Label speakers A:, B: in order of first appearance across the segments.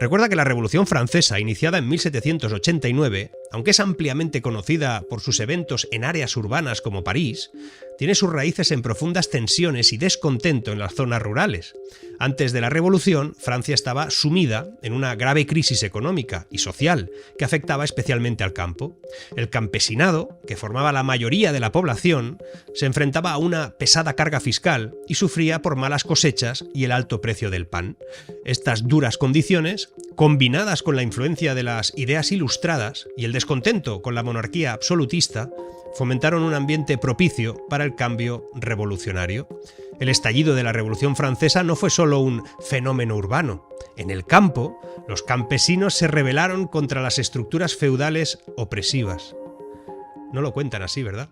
A: Recuerda que la Revolución Francesa, iniciada en 1789, aunque es ampliamente conocida por sus eventos en áreas urbanas como París, tiene sus raíces en profundas tensiones y descontento en las zonas rurales. Antes de la Revolución, Francia estaba sumida en una grave crisis económica y social que afectaba especialmente al campo. El campesinado, que formaba la mayoría de la población, se enfrentaba a una pesada carga fiscal y sufría por malas cosechas y el alto precio del pan. Estas duras condiciones, combinadas con la influencia de las ideas ilustradas y el descontento con la monarquía absolutista, fomentaron un ambiente propicio para el cambio revolucionario. El estallido de la Revolución Francesa no fue solo un fenómeno urbano. En el campo, los campesinos se rebelaron contra las estructuras feudales opresivas. No lo cuentan así, ¿verdad?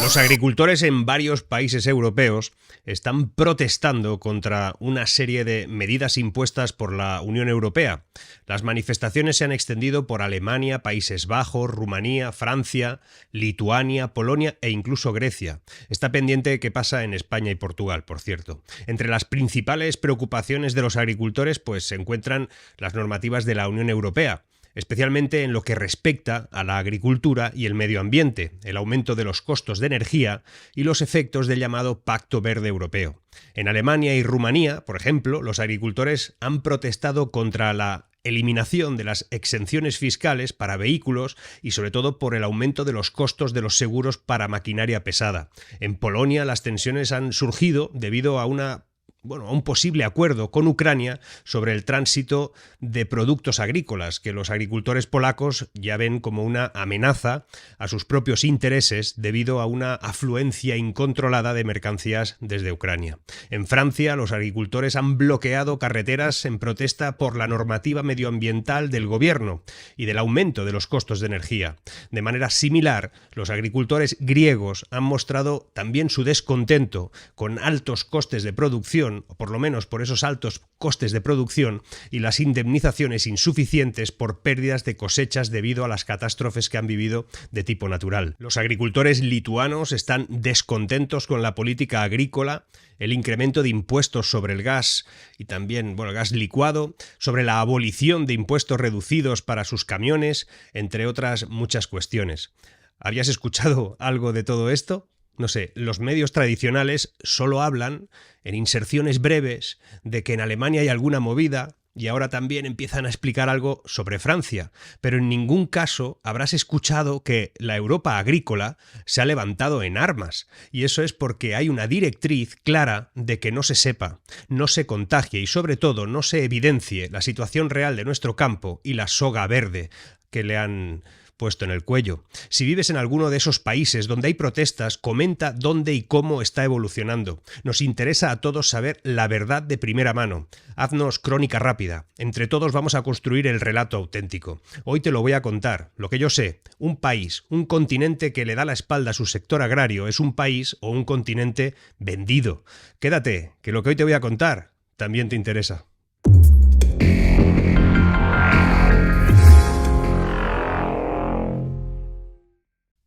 A: Los agricultores en varios países europeos están protestando contra una serie de medidas impuestas por la Unión Europea. Las manifestaciones se han extendido por Alemania, Países Bajos, Rumanía, Francia, Lituania, Polonia e incluso Grecia. Está pendiente qué pasa en España y Portugal, por cierto. Entre las principales preocupaciones de los agricultores se encuentran las normativas de la Unión Europea, especialmente en lo que respecta a la agricultura y el medio ambiente, el aumento de los costos de energía y los efectos del llamado Pacto Verde Europeo. En Alemania y Rumanía, por ejemplo, los agricultores han protestado contra la eliminación de las exenciones fiscales para vehículos y sobre todo por el aumento de los costos de los seguros para maquinaria pesada. En Polonia las tensiones han surgido debido a un posible acuerdo con Ucrania sobre el tránsito de productos agrícolas, que los agricultores polacos ya ven como una amenaza a sus propios intereses debido a una afluencia incontrolada de mercancías desde Ucrania. En Francia, los agricultores han bloqueado carreteras en protesta por la normativa medioambiental del gobierno y del aumento de los costos de energía. De manera similar, los agricultores griegos han mostrado también su descontento con altos costes de producción, o por lo menos por esos altos costes de producción y las indemnizaciones insuficientes por pérdidas de cosechas debido a las catástrofes que han vivido de tipo natural. Los agricultores lituanos están descontentos con la política agrícola, el incremento de impuestos sobre el gas y también, el gas licuado, sobre la abolición de impuestos reducidos para sus camiones, entre otras muchas cuestiones. ¿Habías escuchado algo de todo esto? No sé, los medios tradicionales solo hablan, en inserciones breves, de que en Alemania hay alguna movida y ahora también empiezan a explicar algo sobre Francia, pero en ningún caso habrás escuchado que la Europa agrícola se ha levantado en armas, y eso es porque hay una directriz clara de que no se sepa, no se contagie y sobre todo no se evidencie la situación real de nuestro campo y la soga verde que le han puesto en el cuello. Si vives en alguno de esos países donde hay protestas, comenta dónde y cómo está evolucionando. Nos interesa a todos saber la verdad de primera mano. Haznos crónica rápida. Entre todos vamos a construir el relato auténtico. Hoy te lo voy a contar. Lo que yo sé, un país, un continente que le da la espalda a su sector agrario es un país o un continente vendido. Quédate, que lo que hoy te voy a contar también te interesa.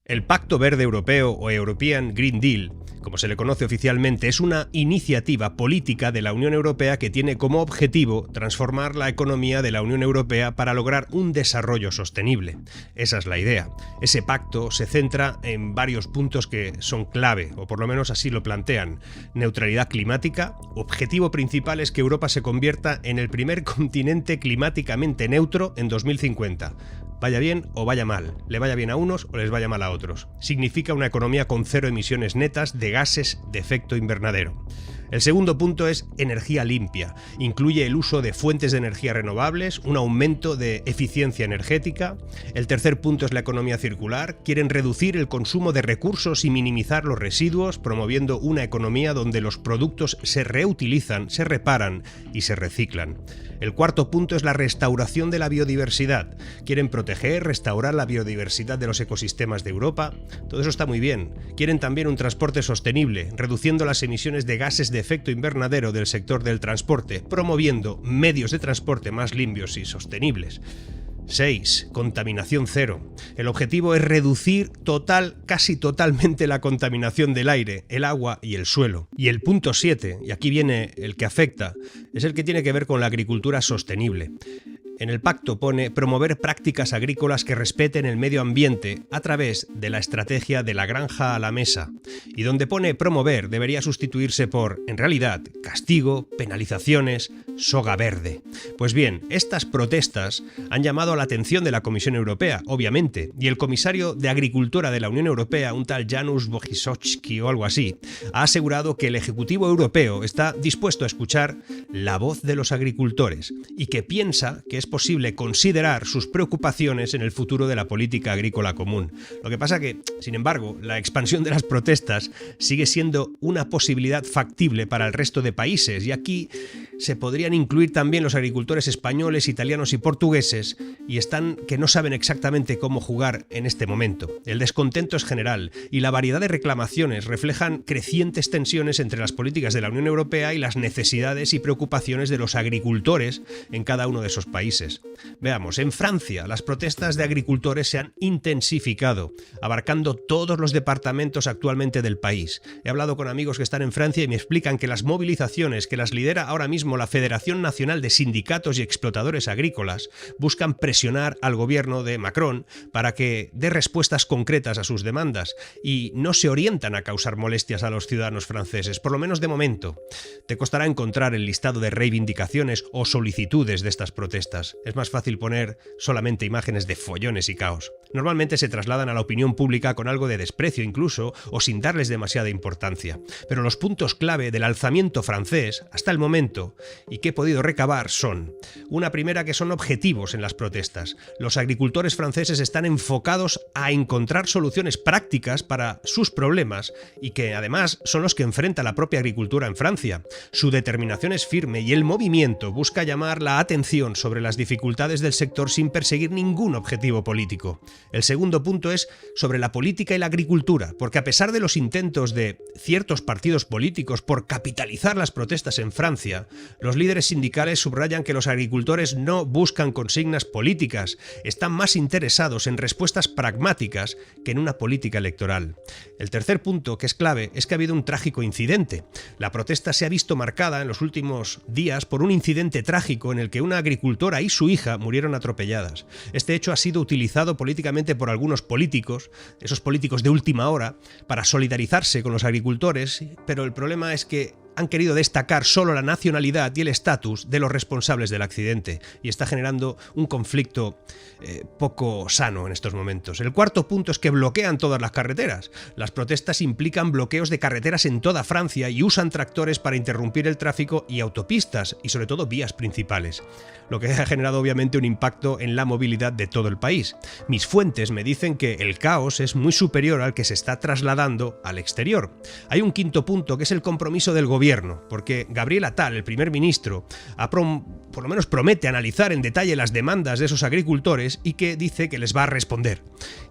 A: El Pacto Verde Europeo o European Green Deal, como se le conoce oficialmente, es una iniciativa política de la Unión Europea que tiene como objetivo transformar la economía de la Unión Europea para lograr un desarrollo sostenible. Esa es la idea. Ese pacto se centra en varios puntos que son clave, o por lo menos así lo plantean. Neutralidad climática. Objetivo principal es que Europa se convierta en el primer continente climáticamente neutro en 2050. Vaya bien o vaya mal, le vaya bien a unos o les vaya mal a otros. Significa una economía con cero emisiones netas de gases de efecto invernadero. El segundo punto es energía limpia. Incluye el uso de fuentes de energía renovables, un aumento de eficiencia energética. El tercer punto es la economía circular. Quieren reducir el consumo de recursos y minimizar los residuos, promoviendo una economía donde los productos se reutilizan, se reparan y se reciclan. El cuarto punto es la restauración de la biodiversidad. Quieren proteger, restaurar la biodiversidad de los ecosistemas de Europa. Todo eso está muy bien. Quieren también un transporte sostenible, reduciendo las emisiones de gases de efecto invernadero del sector del transporte, promoviendo medios de transporte más limpios y sostenibles. 6. Contaminación cero. El objetivo es reducir casi totalmente la contaminación del aire, el agua y el suelo. Y el punto 7, y aquí viene el que afecta, es el que tiene que ver con la agricultura sostenible. En el pacto pone promover prácticas agrícolas que respeten el medio ambiente a través de la estrategia de la granja a la mesa. Y donde pone promover debería sustituirse por, en realidad, castigo, penalizaciones, soga verde. Pues bien, estas protestas han llamado la atención de la Comisión Europea, obviamente, y el comisario de Agricultura de la Unión Europea, un tal Janusz Wojciechowski o algo así, ha asegurado que el Ejecutivo Europeo está dispuesto a escuchar la voz de los agricultores y que piensa que es posible considerar sus preocupaciones en el futuro de la política agrícola común. Lo que pasa que, sin embargo, la expansión de las protestas sigue siendo una posibilidad factible para el resto de países, y aquí se podrían incluir también los agricultores españoles, italianos y portugueses, y están que no saben exactamente cómo jugar en este momento. El descontento es general y la variedad de reclamaciones reflejan crecientes tensiones entre las políticas de la Unión Europea y las necesidades y preocupaciones de los agricultores en cada uno de esos países. Veamos, en Francia las protestas de agricultores se han intensificado, abarcando todos los departamentos actualmente del país. He hablado con amigos que están en Francia y me explican que las movilizaciones que las lidera ahora mismo la Federación Nacional de Sindicatos y Explotadores Agrícolas buscan presionar al gobierno de Macron para que dé respuestas concretas a sus demandas y no se orientan a causar molestias a los ciudadanos franceses, por lo menos de momento. Te costará encontrar el listado de reivindicaciones o solicitudes de estas protestas. Es más fácil poner solamente imágenes de follones y caos. Normalmente se trasladan a la opinión pública con algo de desprecio incluso, o sin darles demasiada importancia. Pero los puntos clave del alzamiento francés, hasta el momento, y que he podido recabar son: una primera, que son objetivos en las protestas. Los agricultores franceses están enfocados a encontrar soluciones prácticas para sus problemas y que además son los que enfrenta la propia agricultura en Francia. Su determinación es firme y el movimiento busca llamar la atención sobre las dificultades del sector sin perseguir ningún objetivo político. El segundo punto es sobre la política y la agricultura, porque a pesar de los intentos de ciertos partidos políticos por capitalizar las protestas en Francia, los líderes sindicales subrayan que los agricultores no buscan consignas políticas, están más interesados en respuestas pragmáticas que en una política electoral. El tercer punto, que es clave, es que ha habido un trágico incidente. La protesta se ha visto marcada en los últimos días por un incidente trágico en el que una agricultora y su hija murieron atropelladas. Este hecho ha sido utilizado políticamente por algunos políticos, esos políticos de última hora, para solidarizarse con los agricultores, pero el problema es que han querido destacar solo la nacionalidad y el estatus de los responsables del accidente, y está generando un conflicto poco sano en estos momentos. El cuarto punto es que bloquean todas las carreteras. Las protestas implican bloqueos de carreteras en toda Francia y usan tractores para interrumpir el tráfico y autopistas, y sobre todo vías principales, lo que ha generado obviamente un impacto en la movilidad de todo el país. Mis fuentes me dicen que el caos es muy superior al que se está trasladando al exterior. Hay un quinto punto, que es el compromiso del gobierno, porque Gabriel Attal, el primer ministro, por lo menos promete analizar en detalle las demandas de esos agricultores y que dice que les va a responder.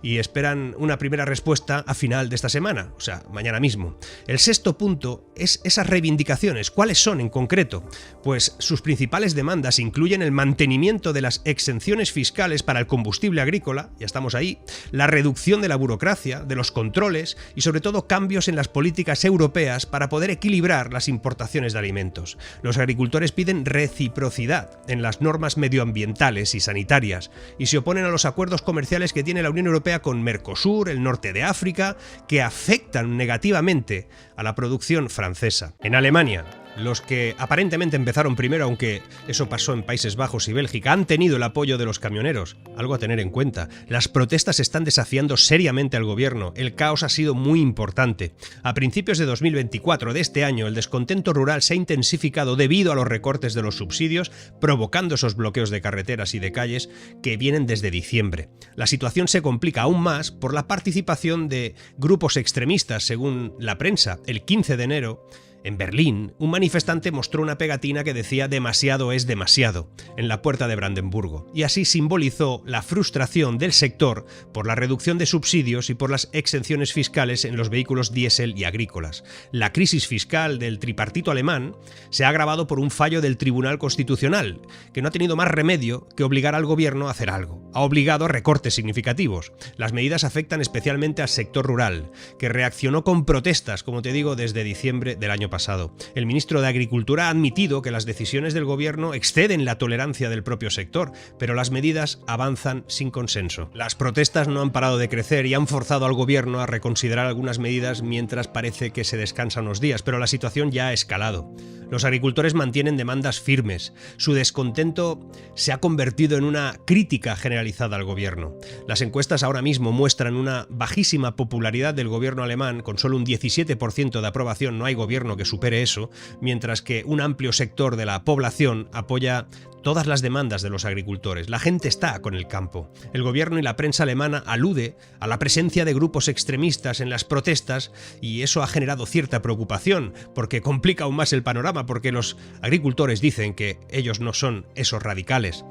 A: Y esperan una primera respuesta a final de esta semana, o sea, mañana mismo. El sexto punto es esas reivindicaciones. ¿Cuáles son en concreto? Pues sus principales demandas incluyen el mantenimiento de las exenciones fiscales para el combustible agrícola, ya estamos ahí, la reducción de la burocracia, de los controles y sobre todo cambios en las políticas europeas para poder equilibrar las importaciones de alimentos. Los agricultores piden reciprocidad en las normas medioambientales y sanitarias y se oponen a los acuerdos comerciales que tiene la Unión Europea con Mercosur, el norte de África, que afectan negativamente a la producción francesa. En Alemania, los que aparentemente empezaron primero, aunque eso pasó en Países Bajos y Bélgica, han tenido el apoyo de los camioneros. Algo a tener en cuenta. Las protestas están desafiando seriamente al gobierno. El caos ha sido muy importante. A principios de 2024, de este año, el descontento rural se ha intensificado debido a los recortes de los subsidios, provocando esos bloqueos de carreteras y de calles que vienen desde diciembre. La situación se complica aún más por la participación de grupos extremistas, según la prensa. El 15 de enero, en Berlín, un manifestante mostró una pegatina que decía «demasiado es demasiado» en la puerta de Brandenburgo, y así simbolizó la frustración del sector por la reducción de subsidios y por las exenciones fiscales en los vehículos diésel y agrícolas. La crisis fiscal del tripartito alemán se ha agravado por un fallo del Tribunal Constitucional, que no ha tenido más remedio que obligar al gobierno a hacer algo. Ha obligado a recortes significativos. Las medidas afectan especialmente al sector rural, que reaccionó con protestas, como te digo, desde diciembre del año año pasado. El ministro de Agricultura ha admitido que las decisiones del gobierno exceden la tolerancia del propio sector, pero las medidas avanzan sin consenso. Las protestas no han parado de crecer y han forzado al gobierno a reconsiderar algunas medidas mientras parece que se descansa unos días, pero la situación ya ha escalado. Los agricultores mantienen demandas firmes. Su descontento se ha convertido en una crítica generalizada al gobierno. Las encuestas ahora mismo muestran una bajísima popularidad del gobierno alemán, con solo un 17% de aprobación. No hay gobierno que supere eso, mientras que un amplio sector de la población apoya todas las demandas de los agricultores. La gente está con el campo. El gobierno y la prensa alemana alude a la presencia de grupos extremistas en las protestas y eso ha generado cierta preocupación porque complica aún más el panorama, porque los agricultores dicen que ellos no son esos radicales.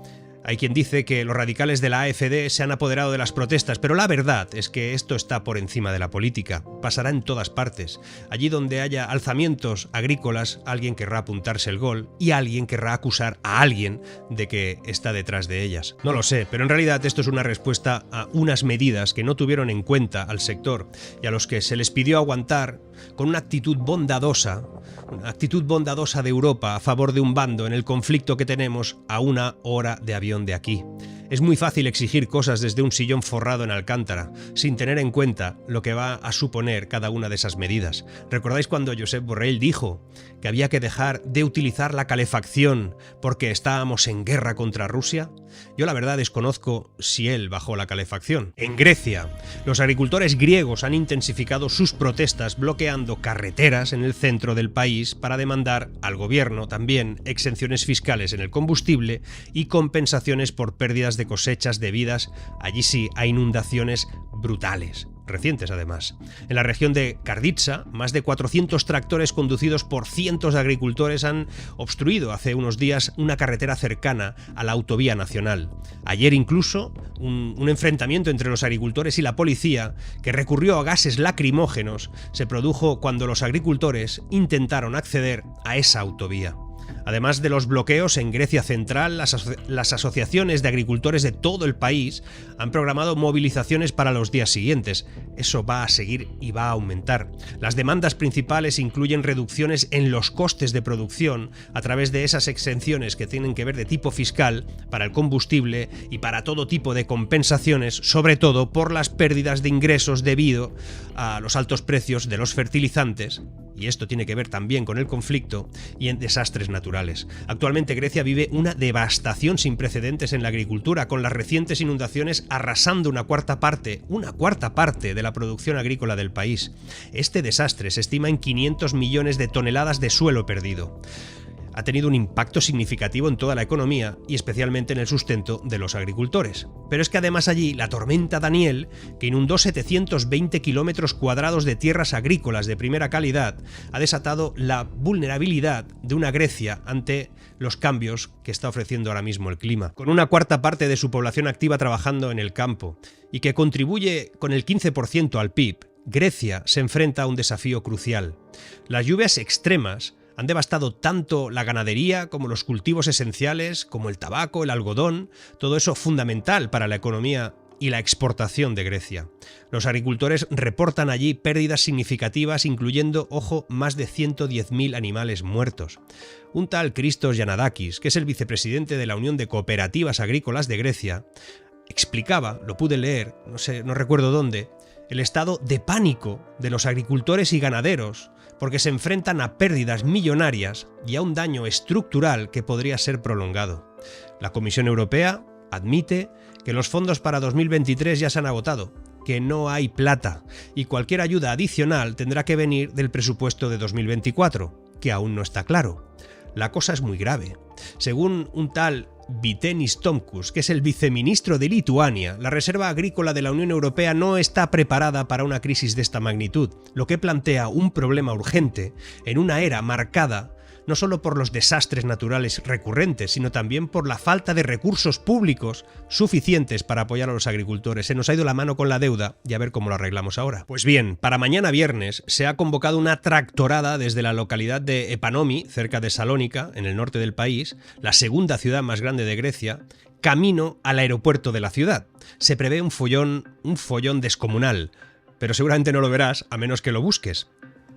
A: Hay quien dice que los radicales de la AfD se han apoderado de las protestas, pero la verdad es que esto está por encima de la política. Pasará en todas partes. Allí donde haya alzamientos agrícolas, alguien querrá apuntarse el gol y alguien querrá acusar a alguien de que está detrás de ellas. No lo sé, pero en realidad esto es una respuesta a unas medidas que no tuvieron en cuenta al sector y a los que se les pidió aguantar con una actitud bondadosa de Europa a favor de un bando en el conflicto que tenemos a 1 hora de avión de aquí. Es muy fácil exigir cosas desde un sillón forrado en alcántara, sin tener en cuenta lo que va a suponer cada una de esas medidas. ¿Recordáis cuando Josep Borrell dijo que había que dejar de utilizar la calefacción porque estábamos en guerra contra Rusia? Yo la verdad desconozco si él bajó la calefacción. En Grecia, los agricultores griegos han intensificado sus protestas bloqueando carreteras en el centro del país para demandar al gobierno también exenciones fiscales en el combustible y compensaciones por pérdidas de cosechas debidas, allí sí, a inundaciones brutales, recientes además. En la región de Karditsa, más de 400 tractores conducidos por cientos de agricultores han obstruido hace unos días una carretera cercana a la autovía nacional. Ayer incluso un enfrentamiento entre los agricultores y la policía, que recurrió a gases lacrimógenos, se produjo cuando los agricultores intentaron acceder a esa autovía. Además de los bloqueos en Grecia Central, las asociaciones de agricultores de todo el país han programado movilizaciones para los días siguientes. Eso va a seguir y va a aumentar. Las demandas principales incluyen reducciones en los costes de producción a través de esas exenciones que tienen que ver de tipo fiscal para el combustible y para todo tipo de compensaciones, sobre todo por las pérdidas de ingresos debido a los altos precios de los fertilizantes, y esto tiene que ver también con el conflicto, y en desastres naturales. Actualmente Grecia vive una devastación sin precedentes en la agricultura, con las recientes inundaciones arrasando una cuarta parte de la producción agrícola del país. Este desastre se estima en 500 millones de toneladas de suelo perdido. Ha tenido un impacto significativo en toda la economía y especialmente en el sustento de los agricultores. Pero es que además allí la tormenta Daniel, que inundó 720 kilómetros cuadrados de tierras agrícolas de primera calidad, ha desatado la vulnerabilidad de una Grecia ante los cambios que está ofreciendo ahora mismo el clima. Con una cuarta parte de su población activa trabajando en el campo y que contribuye con el 15% al PIB, Grecia se enfrenta a un desafío crucial. Las lluvias extremas han devastado tanto la ganadería como los cultivos esenciales, como el tabaco, el algodón, todo eso fundamental para la economía y la exportación de Grecia. Los agricultores reportan allí pérdidas significativas, incluyendo, ojo, más de 110.000 animales muertos. Un tal Christos Yanadakis, que es el vicepresidente de la Unión de Cooperativas Agrícolas de Grecia, explicaba, lo pude leer, no recuerdo dónde, el estado de pánico de los agricultores y ganaderos, porque se enfrentan a pérdidas millonarias y a un daño estructural que podría ser prolongado. La Comisión Europea admite que los fondos para 2023 ya se han agotado, que no hay plata, y cualquier ayuda adicional tendrá que venir del presupuesto de 2024, que aún no está claro. La cosa es muy grave. Según un tal Vytenis Tomkus, que es el viceministro de Lituania, la reserva agrícola de la Unión Europea no está preparada para una crisis de esta magnitud, lo que plantea un problema urgente en una era marcada no solo por los desastres naturales recurrentes, sino también por la falta de recursos públicos suficientes para apoyar a los agricultores. Se nos ha ido la mano con la deuda y a ver cómo lo arreglamos ahora. Pues bien, para mañana viernes se ha convocado una tractorada desde la localidad de Epanomi, cerca de Salónica, en el norte del país, la segunda ciudad más grande de Grecia, camino al aeropuerto de la ciudad. Se prevé un follón descomunal, pero seguramente no lo verás a menos que lo busques.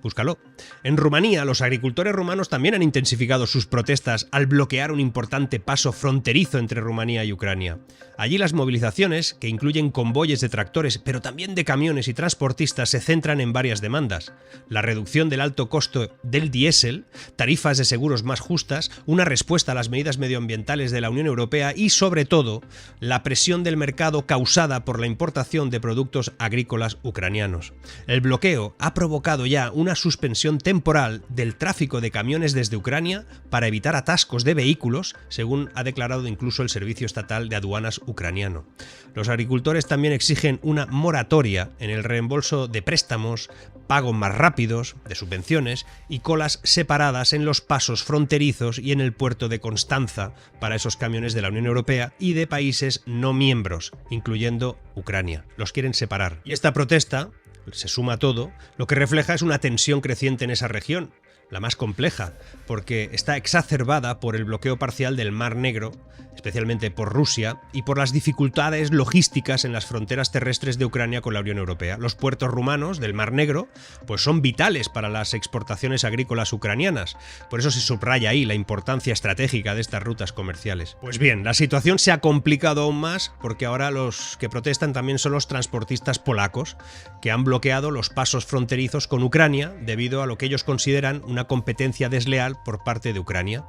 A: Búscalo. En Rumanía, los agricultores rumanos también han intensificado sus protestas al bloquear un importante paso fronterizo entre Rumanía y Ucrania. Allí las movilizaciones, que incluyen convoyes de tractores, pero también de camiones y transportistas, se centran en varias demandas. La reducción del alto costo del diésel, tarifas de seguros más justas, una respuesta a las medidas medioambientales de la Unión Europea y, sobre todo, la presión del mercado causada por la importación de productos agrícolas ucranianos. El bloqueo ha provocado ya una suspensión temporal del tráfico de camiones desde Ucrania para evitar atascos de vehículos, según ha declarado incluso el Servicio Estatal de Aduanas ucraniano. Los agricultores también exigen una moratoria en el reembolso de préstamos, pagos más rápidos, de subvenciones y colas separadas en los pasos fronterizos y en el puerto de Constanza para esos camiones de la Unión Europea y de países no miembros, incluyendo Ucrania. Los quieren separar. Y esta protesta, se suma a todo, lo que refleja es una tensión creciente en esa región, la más compleja, porque está exacerbada por el bloqueo parcial del Mar Negro, especialmente por Rusia, y por las dificultades logísticas en las fronteras terrestres de Ucrania con la Unión Europea. Los puertos rumanos del Mar Negro pues son vitales para las exportaciones agrícolas ucranianas, por eso se subraya ahí la importancia estratégica de estas rutas comerciales. Pues bien, la situación se ha complicado aún más porque ahora los que protestan también son los transportistas polacos, que han bloqueado los pasos fronterizos con Ucrania debido a lo que ellos consideran una competencia desleal por parte de Ucrania.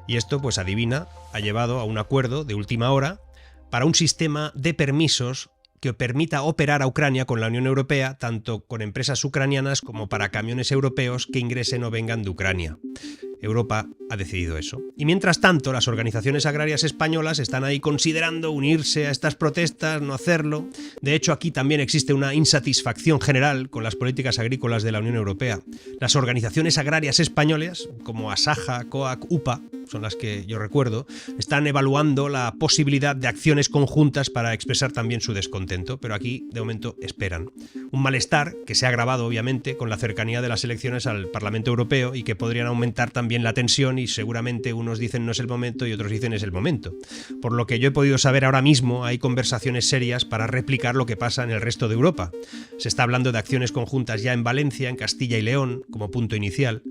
A: Y esto, pues adivina, ha llevado a un acuerdo de última hora para un sistema de permisos que permita operar a Ucrania con la Unión Europea, tanto con empresas ucranianas como para camiones europeos que ingresen o vengan de Ucrania. Europa ha decidido eso. Y mientras tanto, las organizaciones agrarias españolas están ahí considerando unirse a estas protestas, no hacerlo. De hecho, aquí también existe una insatisfacción general con las políticas agrícolas de la Unión Europea. Las organizaciones agrarias españolas, como Asaja, COAC, UPA, son las que yo recuerdo, están evaluando la posibilidad de acciones conjuntas para expresar también su descontento, pero aquí, de momento, esperan. Un malestar que se ha agravado, obviamente, con la cercanía de las elecciones al Parlamento Europeo y que podrían aumentar también la tensión, y seguramente unos dicen no es el momento y otros dicen es el momento. Por lo que yo he podido saber ahora mismo, hay conversaciones serias para replicar lo que pasa en el resto de Europa. Se está hablando de acciones conjuntas ya en Valencia, en Castilla y León, como punto inicial.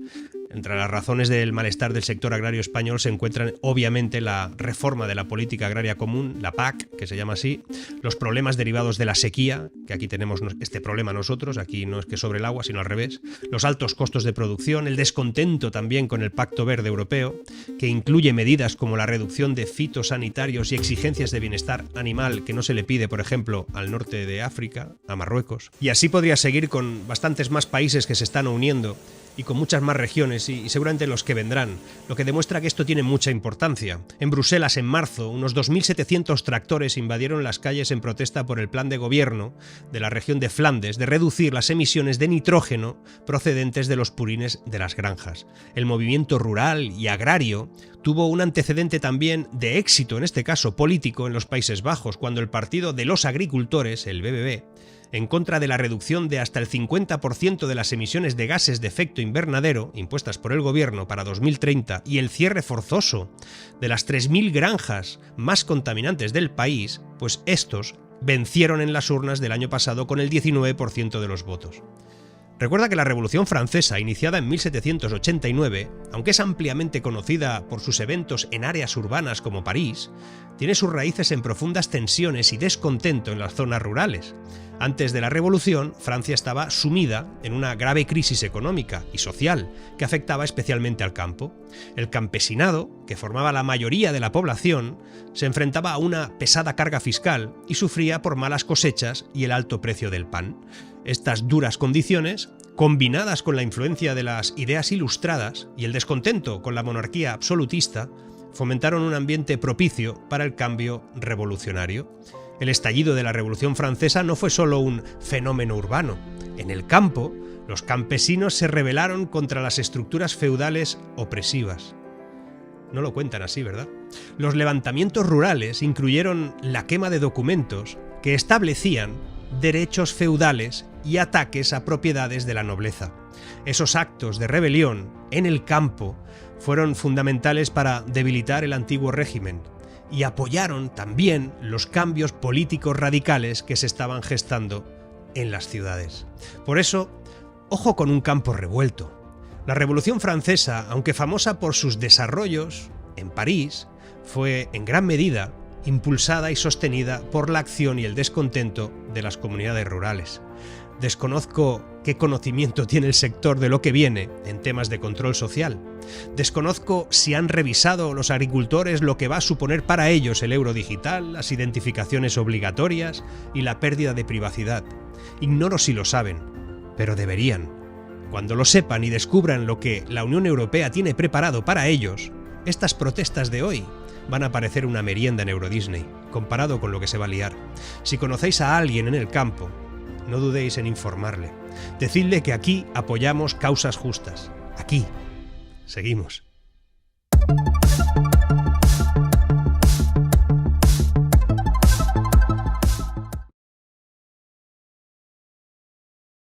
A: Entre las razones del malestar del sector agrario español se encuentran obviamente la reforma de la política agraria común, la PAC, que se llama así, los problemas derivados de la sequía, que aquí tenemos este problema nosotros, aquí no es que sobre el agua, sino al revés, los altos costos de producción, el descontento también con el Pacto Verde Europeo, que incluye medidas como la reducción de fitosanitarios y exigencias de bienestar animal que no se le pide, por ejemplo, al norte de África, a Marruecos. Y así podría seguir con bastantes más países que se están uniendo y con muchas más regiones y seguramente los que vendrán, lo que demuestra que esto tiene mucha importancia. En Bruselas, en marzo, unos 2.700 tractores invadieron las calles en protesta por el plan de gobierno de la región de Flandes de reducir las emisiones de nitrógeno procedentes de los purines de las granjas. El movimiento rural y agrario tuvo un antecedente también de éxito, en este caso político, en los Países Bajos, cuando el Partido de los Agricultores, el BBB, en contra de la reducción de hasta el 50% de las emisiones de gases de efecto invernadero impuestas por el gobierno para 2030 y el cierre forzoso de las 3.000 granjas más contaminantes del país, pues estos vencieron en las urnas del año pasado con el 19% de los votos. Recuerda que la Revolución Francesa, iniciada en 1789, aunque es ampliamente conocida por sus eventos en áreas urbanas como París, tiene sus raíces en profundas tensiones y descontento en las zonas rurales. Antes de la Revolución, Francia estaba sumida en una grave crisis económica y social que afectaba especialmente al campo. El campesinado, que formaba la mayoría de la población, se enfrentaba a una pesada carga fiscal y sufría por malas cosechas y el alto precio del pan. Estas duras condiciones, combinadas con la influencia de las ideas ilustradas y el descontento con la monarquía absolutista, fomentaron un ambiente propicio para el cambio revolucionario. El estallido de la Revolución Francesa no fue solo un fenómeno urbano. En el campo, los campesinos se rebelaron contra las estructuras feudales opresivas. No lo cuentan así, ¿verdad? Los levantamientos rurales incluyeron la quema de documentos que establecían derechos feudales y ataques a propiedades de la nobleza. Esos actos de rebelión en el campo fueron fundamentales para debilitar el antiguo régimen y apoyaron también los cambios políticos radicales que se estaban gestando en las ciudades. Por eso, Ojo con un campo revuelto. La Revolución Francesa, aunque famosa por sus desarrollos en París, fue en gran medida impulsada y sostenida por la acción y el descontento de las comunidades rurales. Desconozco qué conocimiento tiene el sector de lo que viene en temas de control social. Desconozco si han revisado los agricultores lo que va a suponer para ellos el euro digital, las identificaciones obligatorias y la pérdida de privacidad. Ignoro si lo saben, pero deberían. Cuando lo sepan y descubran lo que la Unión Europea tiene preparado para ellos, estas protestas de hoy van a parecer una merienda en Euro Disney, comparado con lo que se va a liar. Si conocéis a alguien en el campo, no dudéis en informarle. Decidle que aquí apoyamos causas justas. Aquí. Seguimos.